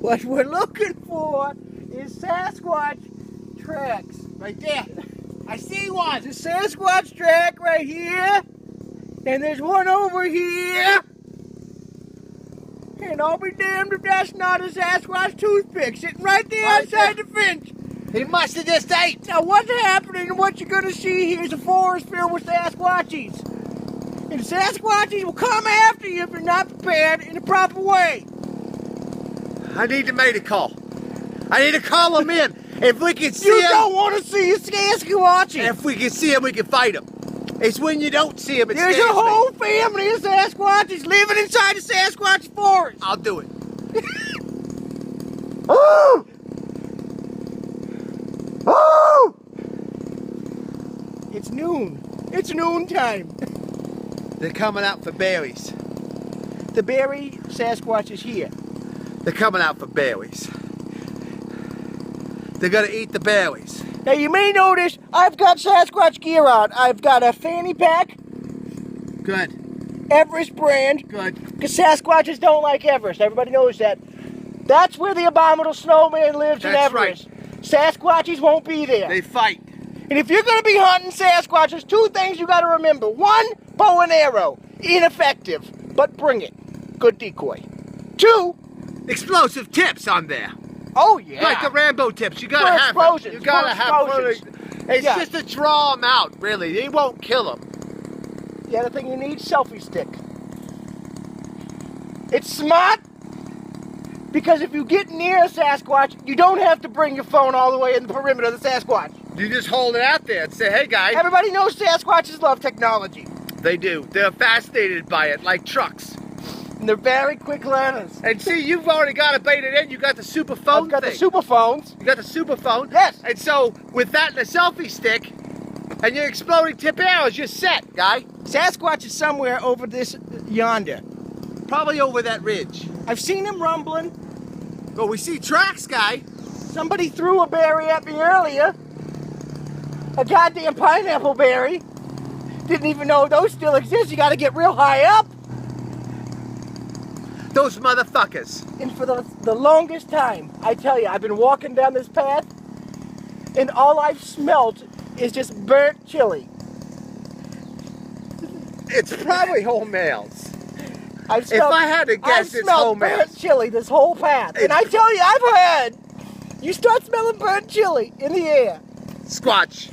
What we're looking for is Sasquatch tracks. Right there. I see one. There's a Sasquatch track right here. And there's one over here. And I'll be damned if that's not a Sasquatch toothpick sitting right there outside the fence. He must have just ate. Now what's happening and what you're going to see here is a forest filled with Sasquatchies. And Sasquatchies will come after you if you're not prepared in the proper way. I need to make a call. I need to call him in. If we can see him. You don't want to see a Sasquatch. If we can see him, we can fight him. It's when you don't see him. There's a whole family of Sasquatches living inside the Sasquatch forest. I'll do it. Oh! Oh! It's noon. It's noon time. They're coming out for berries. The berry Sasquatch is here. They're coming out for berries. They're gonna eat the berries. Now you may notice I've got Sasquatch gear on. I've got a fanny pack. Good. Everest brand. Good. Because Sasquatches don't like Everest. Everybody knows that. That's where the abominable snowman lives in Everest. Right. Sasquatches won't be there. They fight. And if you're going to be hunting Sasquatch, there's two things you got to remember. One, bow and arrow. Ineffective, but bring it. Good decoy. Two, explosive tips on there. Oh yeah. Like the Rambo tips. You gotta have explosions. them. You gotta have explosions. It's just to draw them out, really. They won't kill them. The other thing you need, selfie stick. It's smart because if you get near a Sasquatch, you don't have to bring your phone all the way in the perimeter of the Sasquatch. You just hold it out there and say, hey guys. Everybody knows Sasquatches love technology. They do. They're fascinated by it, like trucks. And they're very quick learners. And see, you've already got it baited in. You got the super phone I've got thing. the super phones. You got the super phone. Yes. And so, with that and the selfie stick, and your exploding tip arrows, you're set, guy. Sasquatch is somewhere over this yonder. Probably over that ridge. I've seen him rumbling. But we see tracks, guy. Somebody threw a berry at me earlier. A goddamn pineapple berry. Didn't even know those still exist. You got to get real high up. Those motherfuckers. And for the longest time, I tell you, I've been walking down this path, and all I've smelt is just burnt chili. It's probably whole males. I've smelled, if I had to guess, it's whole males. burnt chili this whole path. And I tell you, I've heard, you start smelling burnt chili in the air. Squatch.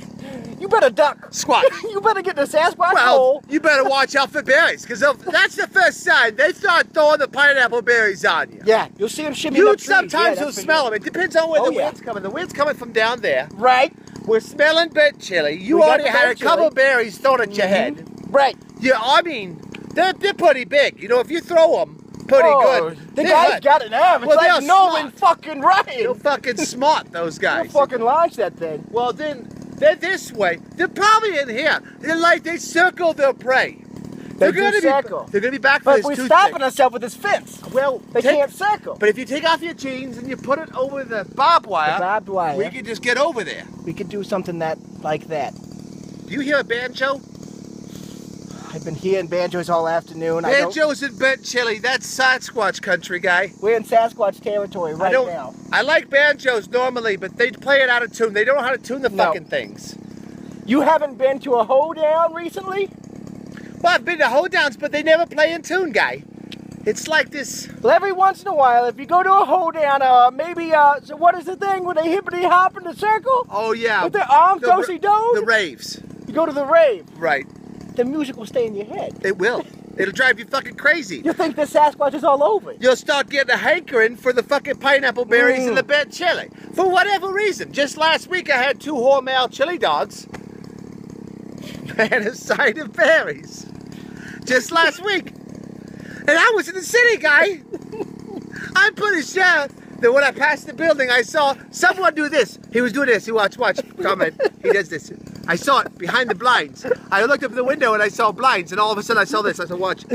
You better duck. Squatch. You better get the Sasquatch hole. You better watch out for berries, because that's the first sign. They start throwing the pineapple berries on you. Yeah, you'll see them shimmying You up trees. sometimes Yeah, will smell them. It depends on where the wind's coming. The wind's coming from down there. Right. We're smelling burnt chili. You We got already the had a burnt couple chili. berries thrown at your head. Right. Yeah, I mean, they're pretty big. You know, if you throw them pretty good. The guy's got an arm. It's Well, like they're Norman smart. fucking Ryan. They're fucking smart, those guys. They'll fucking launch that thing. Well, then, they're this way. They're probably in here. They circle their prey. They do circle. They're going to be back for But this we're toothpick. stopping ourselves with this fence. Well, They can't circle. But if you take off your jeans and you put it over the barbed wire, Barbed wire. we can just get over there. We could do something like that. Do you hear a banjo? I've been hearing banjos all afternoon. Banjos and burnt chili. That's Sasquatch country, guy. We're in Sasquatch territory right now. I like banjos normally, but they play it out of tune. They don't know how to tune the fucking things. You haven't been to a hoedown recently? Well, I've been to hoedowns, but they never play in tune, guy. It's like this. Well, every once in a while, if you go to a hoedown, so what is the thing where they hippity hop in the circle? Oh, yeah. With their arms do-si-do? The raves. You go to the rave. Right. The music will stay in your head. It will. It'll drive you fucking crazy. You think the Sasquatch is all over. You'll start getting a hankering for the fucking pineapple berries and the burnt chili. For whatever reason. Just last week, I had 2 whole male chili dogs and a side of berries. Just last week. And I was in the city, guy. I'm pretty sure that when I passed the building, I saw someone do this. He was doing this. He watch, comment. He does this. I saw it behind the blinds. I looked up the window and I saw blinds, and all of a sudden I saw this. I said, watch.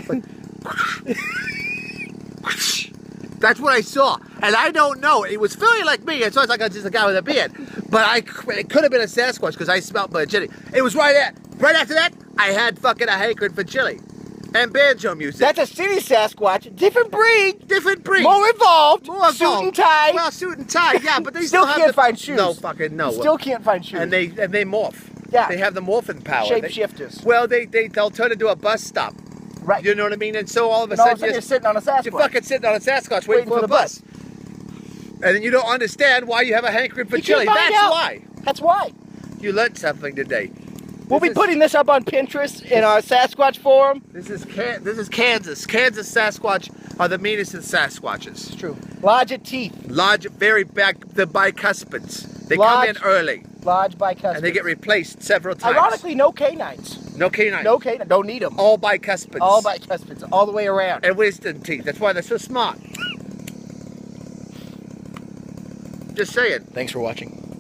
That's what I saw. And I don't know. It was feeling like me. I saw it's like just a guy with a beard. But it could have been a Sasquatch because I smelled burnt chili. It was right after that, I had fucking a hankering for chili. and banjo music. That's a city Sasquatch, different breed, different breed. more involved, More suit and involved. tie. Well, suit and tie, yeah, but they Still have can't the, find shoes. No, fucking no. Still can't find shoes. And they morph. Yeah. They have the morphing power. Shapeshifters. Well, they'll turn into a bus stop. Right. You know what I mean? And so all of a And all of a sudden sudden you're sitting on a Sasquatch. you're fucking sitting on a Sasquatch waiting for the bus. And then you don't understand why you have a hankering for You chili. can't find That's out. why. That's why. You learned something today. We'll be putting this up on Pinterest in our Sasquatch forum. This is Kansas. Kansas Sasquatch are the meanest of Sasquatches. It's true. Larger teeth. Large, very back, the bicuspids. They Large- come in early. Large bicuspids. And they get replaced several times. Ironically, no canines. No canines. No canines. Don't need them. All bicuspids. All bicuspids. All the way around. And wisdom teeth. That's why they're so smart. Just saying. Thanks for watching.